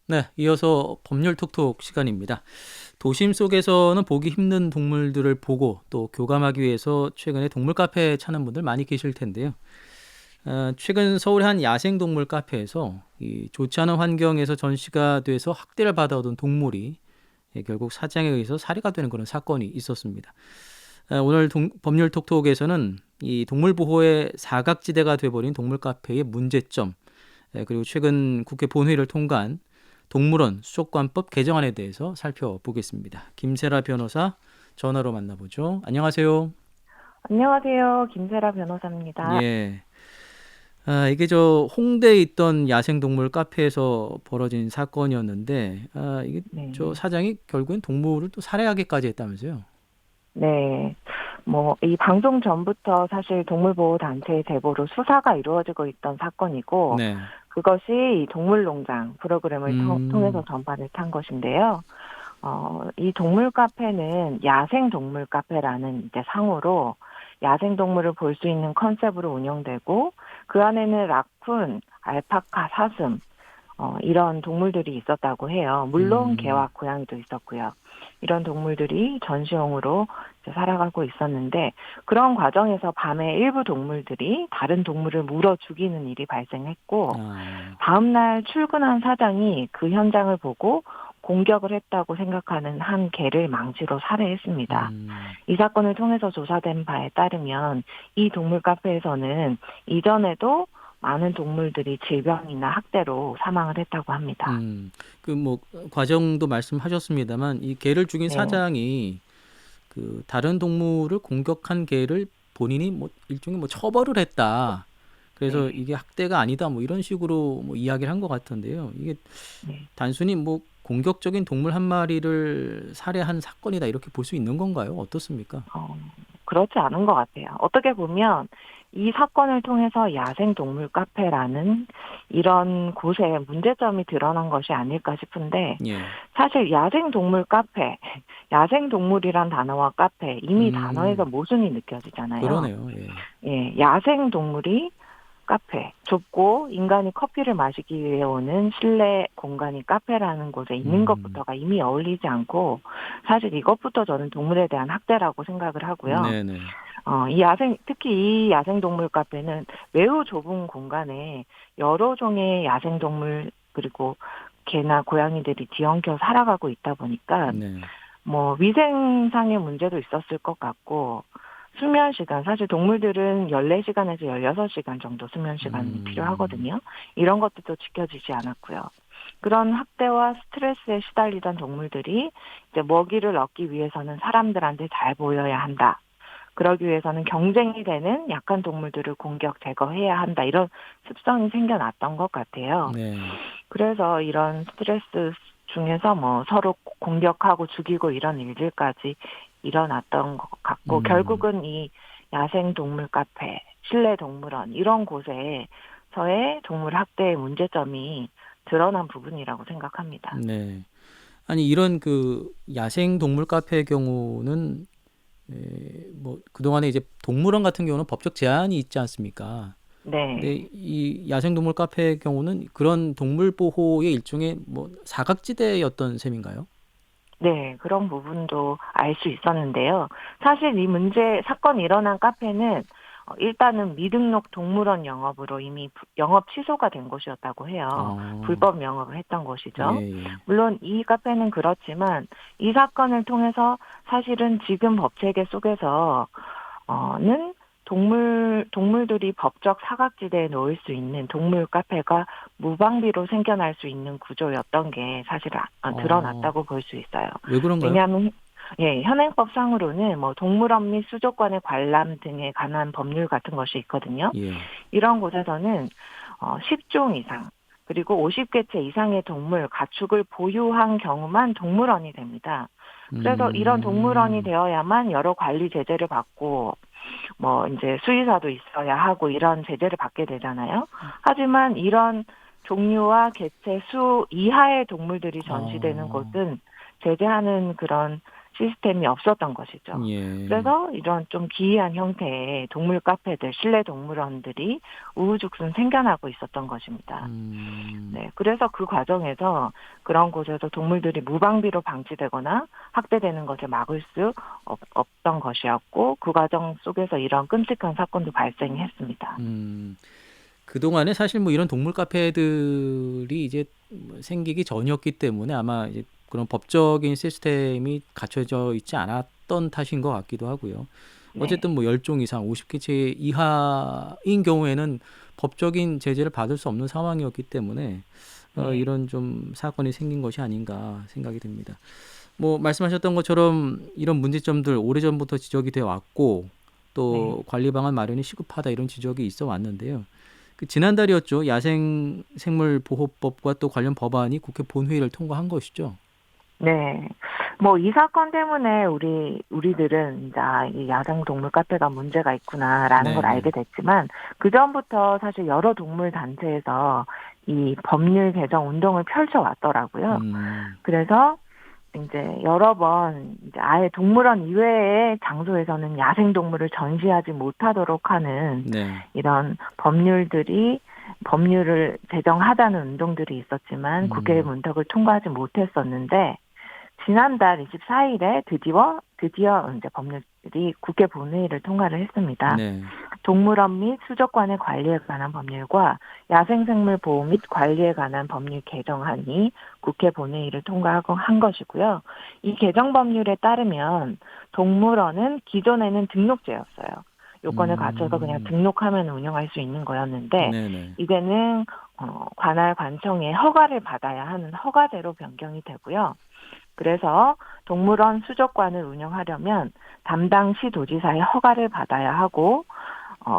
네, 이어서 법률 톡톡 시간입니다. 도심 속에서는 보기 힘든 동물들을 보고 또 교감하기 위해서 최근에 동물 카페에 찾는 분들 많이 계실 텐데요. 최근 서울의 한 야생 동물 카페에서 이 좋지 않은 환경에서 전시가 돼서 학대를 받아오던 동물이 결국 사장에 의해서 살해가 되는 그런 사건이 있었습니다. 오늘 법률 톡톡에서는 이 동물 보호의 사각지대가 돼버린 동물 카페의 문제점, 그리고 최근 국회 본회의를 통과한 동물원 수족관법 개정안에 대해서 살펴보겠습니다. 김세라 변호사 전화로 만나보죠. 안녕하세요. 안녕하세요. 김세라 변호사입니다. 예. 이게 저 홍대에 있던 야생동물 카페에서 벌어진 사건이었는데, 이게 저 네. 사장이 결국엔 동물을 또 살해하기까지 했다면서요? 네. 이 방송 전부터 사실 동물보호단체의 제보로 수사가 이루어지고 있던 사건이고, 네. 그것이 이 동물농장 프로그램을 통해서 음, 전파를 탄 것인데요. 이 동물 카페는 야생 동물 카페라는 이제 상호로 야생 동물을 볼 수 있는 컨셉으로 운영되고, 그 안에는 라쿤, 알파카, 사슴, 이런 동물들이 있었다고 해요. 물론 음, 개와 고양이도 있었고요. 이런 동물들이 전시용으로 이제 살아가고 있었는데 그런 과정에서 밤에 일부 동물들이 다른 동물을 물어 죽이는 일이 발생했고 아, 다음날 출근한 사장이 그 현장을 보고 공격을 했다고 생각하는 한 개를 망치로 살해했습니다. 음, 이 사건을 통해서 조사된 바에 따르면 이 동물 카페에서는 이전에도 많은 동물들이 질병이나 학대로 사망을 했다고 합니다. 음. 그 뭐 과정도 말씀하셨습니다만 이 개를 죽인 네, 사장이 그 다른 동물을 공격한 개를 본인이 뭐 일종의 뭐 처벌을 했다. 그래서 네, 이게 학대가 아니다. 뭐 이런 식으로 뭐 이야기를 한 것 같은데요. 이게 네. 단순히 뭐 공격적인 동물 한 마리를 살해한 사건이다 이렇게 볼 수 있는 건가요? 어떻습니까? 어, 그렇지 않은 것 같아요. 어떻게 보면 이 사건을 통해서 야생동물 카페라는 이런 곳에 문제점이 드러난 것이 아닐까 싶은데 예. 사실 야생동물 카페, 야생동물이란 단어와 카페 이미 단어에서 음, 모순이 느껴지잖아요. 그러네요. 예. 예, 야생동물이 카페, 좁고 인간이 커피를 마시기 위해 오는 실내 공간이 카페라는 곳에 있는 음, 것부터가 이미 어울리지 않고 사실 이것부터 저는 동물에 대한 학대라고 생각을 하고요. 네네. 특히 이 야생동물 카페는 매우 좁은 공간에 여러 종의 야생동물 그리고 개나 고양이들이 뒤엉켜 살아가고 있다 보니까 네. 위생상의 문제도 있었을 것 같고 수면 시간, 사실 동물들은 14시간에서 16시간 정도 수면 시간이 음, 필요하거든요. 이런 것들도 지켜지지 않았고요. 그런 학대와 스트레스에 시달리던 동물들이 이제 먹이를 얻기 위해서는 사람들한테 잘 보여야 한다. 그러기 위해서는 경쟁이 되는 약한 동물들을 공격 제거해야 한다. 이런 습성이 생겨났던 것 같아요. 네. 그래서 이런 스트레스 중에서 서로 공격하고 죽이고 이런 일들까지 일어났던 것 같고 음, 결국은 이 야생 동물 카페, 실내 동물원 이런 곳에서의 동물 학대의 문제점이 드러난 부분이라고 생각합니다. 네. 아니 이런 그 야생 동물 카페의 경우는 뭐 그동안에 이제 동물원 같은 경우는 법적 제한이 있지 않습니까? 근데 네. 이 야생동물 카페의 경우는 그런 동물 보호의 일종의 뭐 사각지대였던 셈인가요? 네, 그런 부분도 알 수 있었는데요. 사실 이 사건이 일어난 카페는 일단은 미등록 동물원 영업으로 이미 영업 취소가 된 곳이었다고 해요. 어, 불법 영업을 했던 예, 곳이죠. 예. 물론 이 카페는 그렇지만 이 사건을 통해서 사실은 지금 법 체계 속에서 는 동물들이 법적 사각지대에 놓일 수 있는 동물 카페가 무방비로 생겨날 수 있는 구조였던 게 사실 어, 드러났다고 볼 수 있어요. 왜 그런가요? 왜냐하면 예, 현행법상으로는 동물원 및 수족관의 관람 등에 관한 법률 같은 것이 있거든요. 예. 이런 곳에서는 10종 이상 그리고 50개체 이상의 동물, 가축을 보유한 경우만 동물원이 됩니다. 그래서 이런 동물원이 음, 되어야만 여러 관리 제재를 받고 이제 수의사도 있어야 하고 이런 제재를 받게 되잖아요. 하지만 이런 종류와 개체 수 이하의 동물들이 전시되는 어, 곳은 제재하는 그런 시스템이 없었던 것이죠. 예. 그래서 이런 좀 기이한 형태의 동물 카페들, 실내 동물원들이 우후죽순 생겨나고 있었던 것입니다. 네, 그래서 그 과정에서 그런 곳에서 동물들이 무방비로 방치되거나 학대되는 것을 막을 수 없던 것이었고, 그 과정 속에서 이런 끔찍한 사건도 발생했습니다. 그동안에 사실 뭐 이런 동물 카페들이 이제 뭐 생기기 전이었기 때문에 아마 이제 그런 법적인 시스템이 갖춰져 있지 않았던 탓인 것 같기도 하고요. 네, 어쨌든 뭐 10종 이상 50개체 이하인 경우에는 법적인 제재를 받을 수 없는 상황이었기 때문에 네, 이런 좀 사건이 생긴 것이 아닌가 생각이 듭니다. 뭐 말씀하셨던 것처럼 이런 문제점들 오래전부터 지적이 되어 왔고 네. 또 관리 방안 마련이 시급하다 이런 지적이 있어 왔는데요. 그 지난달이었죠. 야생생물보호법과 또 관련 법안이 국회 본회의를 통과한 것이죠. 네. 뭐 이 사건 때문에 우리들은 이제 이 야생 동물 카페가 문제가 있구나라는 걸 네네. 알게 됐지만, 그전부터 사실 여러 동물 단체에서 이 법률 개정 운동을 펼쳐 왔더라고요. 음, 그래서 이제 여러 번 이제 아예 동물원 이외의 장소에서는 야생 동물을 전시하지 못하도록 하는 네. 이런 법률을 제정하자는 운동들이 있었지만 국회 음, 문턱을 통과하지 못했었는데, 지난달 24일에 드디어 이제 법률이 국회 본회의를 통과를 했습니다. 네. 동물원 및 수족관의 관리에 관한 법률과 야생생물 보호 및 관리에 관한 법률 개정안이 국회 본회의를 통과하고 한 것이고요. 이 개정 법률에 따르면 동물원은 기존에는 등록제였어요. 요건을 갖춰서 그냥 음, 등록하면 운영할 수 있는 거였는데, 네네. 이제는 관할 관청의 허가를 받아야 하는 허가제로 변경이 되고요. 그래서 동물원 수족관을 운영하려면 담당 시도지사의 허가를 받아야 하고,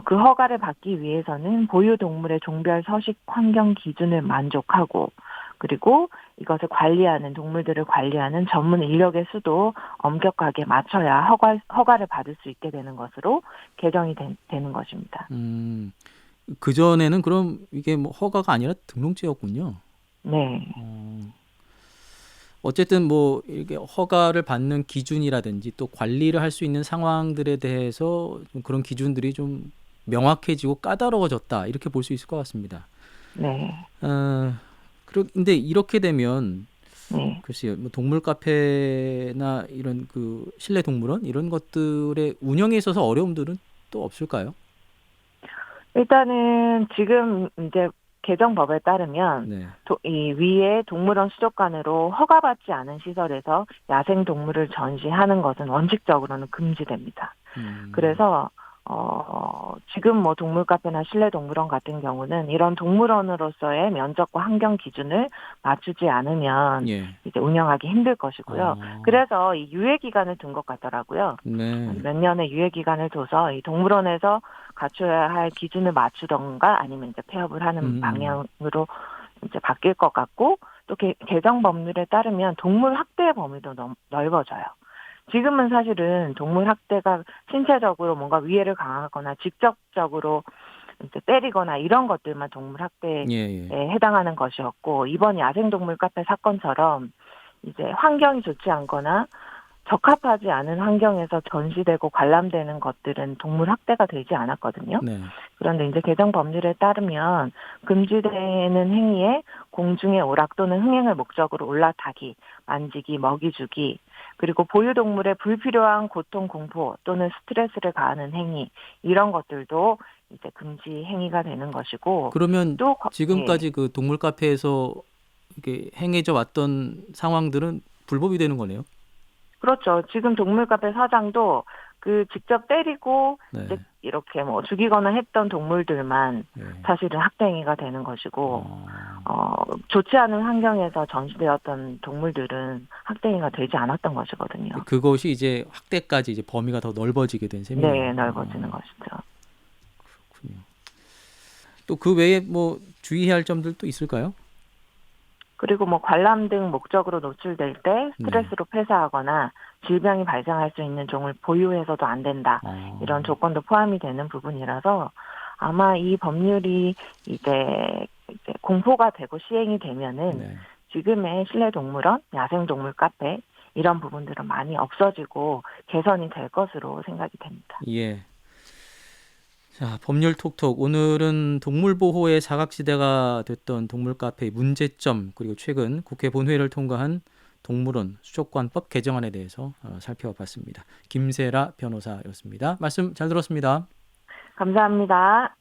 그 허가를 받기 위해서는 보유 동물의 종별 서식 환경 기준을 만족하고, 그리고 이것을 관리하는 동물들을 관리하는 전문 인력의 수도 엄격하게 맞춰야 허가를 받을 수 있게 되는 것으로 개정이 되는 것입니다. 음, 그전에는 그럼 이게 뭐 허가가 아니라 등록제였군요. 네. 어, 어쨌든 뭐 이게 허가를 받는 기준이라든지 또 관리를 할 수 있는 상황들에 대해서 좀 그런 기준들이 좀 명확해지고 까다로워졌다 이렇게 볼 수 있을 것 같습니다. 네. 어, 근데 이렇게 되면 네. 글쎄요, 뭐 동물 카페나 이런 그 실내 동물원 이런 것들의 운영에 있어서 어려움들은 또 없을까요? 일단은 지금 이제 개정법에 따르면 네. 이 위에 동물원 수족관으로 허가받지 않은 시설에서 야생 동물을 전시하는 것은 원칙적으로는 금지됩니다. 음, 그래서 지금 뭐 동물 카페나 실내 동물원 같은 경우는 이런 동물원으로서의 면적과 환경 기준을 맞추지 않으면 예. 이제 운영하기 힘들 것이고요. 아, 그래서 이 유예 기간을 둔 것 같더라고요. 네. 몇 년의 유예 기간을 둬서 이 동물원에서 갖춰야 할 기준을 맞추던가 아니면 이제 폐업을 음, 하는 음. 방향으로 이제 바뀔 것 같고, 또 개정 법률에 따르면 동물 학대 범위도 넓어져요. 지금은 사실은 동물 학대가 신체적으로 뭔가 위해를 가하거나 직접적으로 이제 때리거나 이런 것들만 동물 학대에 예, 예. 해당하는 것이었고, 이번 야생동물 카페 사건처럼 이제 환경이 좋지 않거나 적합하지 않은 환경에서 전시되고 관람되는 것들은 동물 학대가 되지 않았거든요. 네. 그런데 이제 개정 법률에 따르면 금지되는 행위에 공중에 오락 또는 흥행을 목적으로 올라타기, 만지기, 먹이 주기, 그리고 보유동물의 불필요한 고통, 공포 또는 스트레스를 가하는 행위, 이런 것들도 이제 금지 행위가 되는 것이고, 그러면 또 예. 지금까지 그 동물 카페에서 이렇게 행해져 왔던 상황들은 불법이 되는 거네요. 그렇죠. 지금 동물 카페 사장도 그 직접 때리고 이제 네. 이렇게 뭐 죽이거나 했던 동물들만 예. 사실은 학대 행위가 되는 것이고, 어, 좋지 않은 환경에서 전시되었던 동물들은 학대 행위가 되지 않았던 것이거든요. 그것이 이제 학대까지 이제 범위가 더 넓어지게 된 셈이네요. 네, 넓어지는 것이죠. 그렇군요. 또 그 외에 뭐 주의해야 할 점들도 있을까요? 그리고 뭐 관람 등 목적으로 노출될 때 네. 스트레스로 폐사하거나 질병이 발생할 수 있는 종을 보유해서도 안 된다. 이런 어, 조건도 포함이 되는 부분이라서 아마 이 법률이 이제 공포가 되고 시행이 되면은 네. 지금의 실내 동물원, 야생 동물 카페 이런 부분들은 많이 없어지고 개선이 될 것으로 생각이 됩니다. 예. 자, 법률 톡톡. 오늘은 동물 보호의 사각지대가 됐던 동물 카페의 문제점, 그리고 최근 국회 본회의를 통과한 동물원 수족관법 개정안에 대해서 살펴봤습니다. 김세라 변호사였습니다. 말씀 잘 들었습니다. 감사합니다.